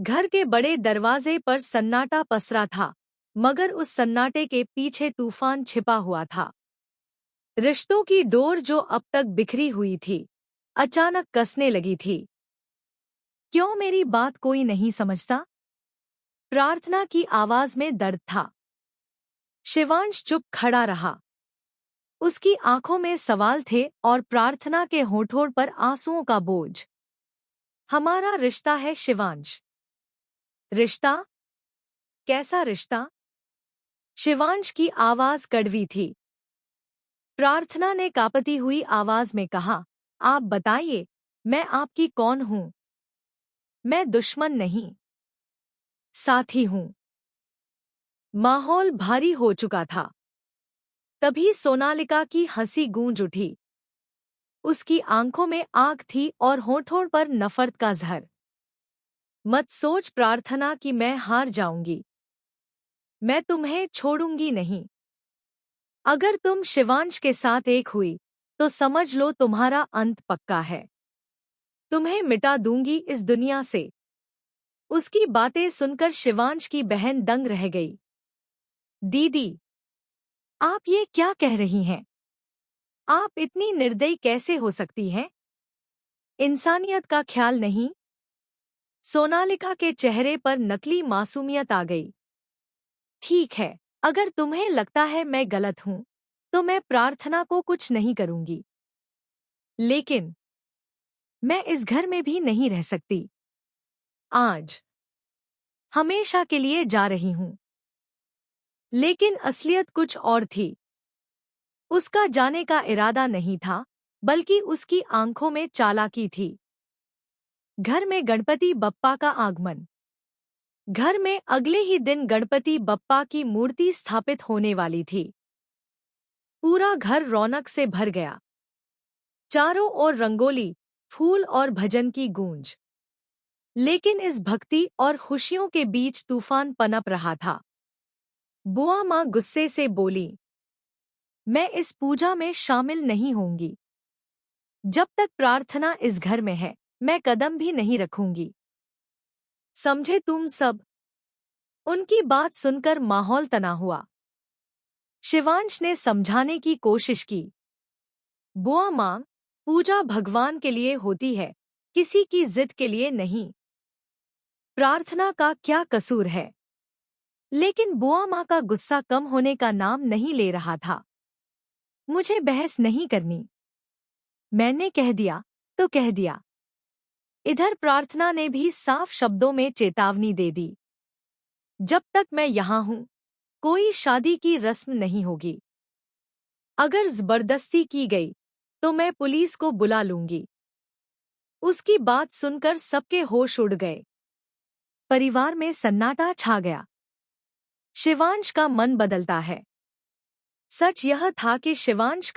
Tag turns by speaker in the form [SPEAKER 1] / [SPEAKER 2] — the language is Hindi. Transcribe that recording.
[SPEAKER 1] घर के बड़े दरवाजे पर सन्नाटा पसरा था, मगर उस सन्नाटे के पीछे तूफान छिपा हुआ था। रिश्तों की डोर जो अब तक बिखरी हुई थी, अचानक कसने लगी थी। क्यों मेरी बात कोई नहीं समझता? प्रार्थना की आवाज में दर्द था। शिवांश चुप खड़ा रहा। उसकी आंखों में सवाल थे और प्रार्थना के होठों पर आंसुओं का बोझ। हमारा रिश्ता है शिवांश। रिश्ता? कैसा रिश्ता? शिवांश की आवाज कड़वी थी। प्रार्थना ने कांपती हुई आवाज में कहा, आप बताइए, मैं आपकी कौन हूं? मैं दुश्मन नहीं, साथी हूं। माहौल भारी हो चुका था। तभी सोनालिका की हंसी गूंज उठी। उसकी आंखों में आग थी और होठों पर नफरत का जहर। मत सोच प्रार्थना कि मैं हार जाऊंगी। मैं तुम्हें छोड़ूंगी नहीं। अगर तुम शिवांश के साथ एक हुई, तो समझ लो तुम्हारा अंत पक्का है। तुम्हें मिटा दूंगी इस दुनिया से। उसकी बातें सुनकर शिवांश की बहन दंग रह गई। दीदी, आप ये क्या कह रही हैं? आप इतनी निर्दयी कैसे हो सकती हैं? इंसानियत का ख्याल नहीं? सोनालिका के चेहरे पर नकली मासूमियत आ गई। ठीक है, अगर तुम्हें लगता है मैं गलत हूं, तो मैं प्रार्थना को कुछ नहीं करूंगी। लेकिन मैं इस घर में भी नहीं रह सकती। आज हमेशा के लिए जा रही हूं। लेकिन असलियत कुछ और थी। उसका जाने का इरादा नहीं था, बल्कि उसकी आंखों में चालाकी थी। घर में गणपति बप्पा का आगमन। घर में अगले ही दिन गणपति बप्पा की मूर्ति स्थापित होने वाली थी। पूरा घर रौनक से भर गया। चारों ओर रंगोली, फूल और भजन की गूंज। लेकिन इस भक्ति और खुशियों के बीच तूफान पनप रहा था। बुआ माँ गुस्से से बोली, मैं इस पूजा में शामिल नहीं होंगी। जब तक प्रार्थना इस घर में है, मैं कदम भी नहीं रखूंगी। समझे तुम सब? उनकी बात सुनकर माहौल तना हुआ। शिवांश ने समझाने की कोशिश की। बुआ माँ, पूजा भगवान के लिए होती है, किसी की जिद के लिए नहीं। प्रार्थना का क्या कसूर है? लेकिन बुआ माँ का गुस्सा कम होने का नाम नहीं ले रहा था। मुझे बहस नहीं करनी। मैंने कह दिया तो कह दिया। इधर प्रार्थना ने भी साफ शब्दों में चेतावनी दे दी। जब तक मैं यहाँ हूँ, कोई शादी की रस्म नहीं होगी। अगर जबरदस्ती की गई, तो मैं पुलिस को बुला लूंगी। उसकी बात सुनकर सबके होश उड़ गए। परिवार में सन्नाटा छा गया। शिवांश का मन बदलता है। सच यह था कि शिवांश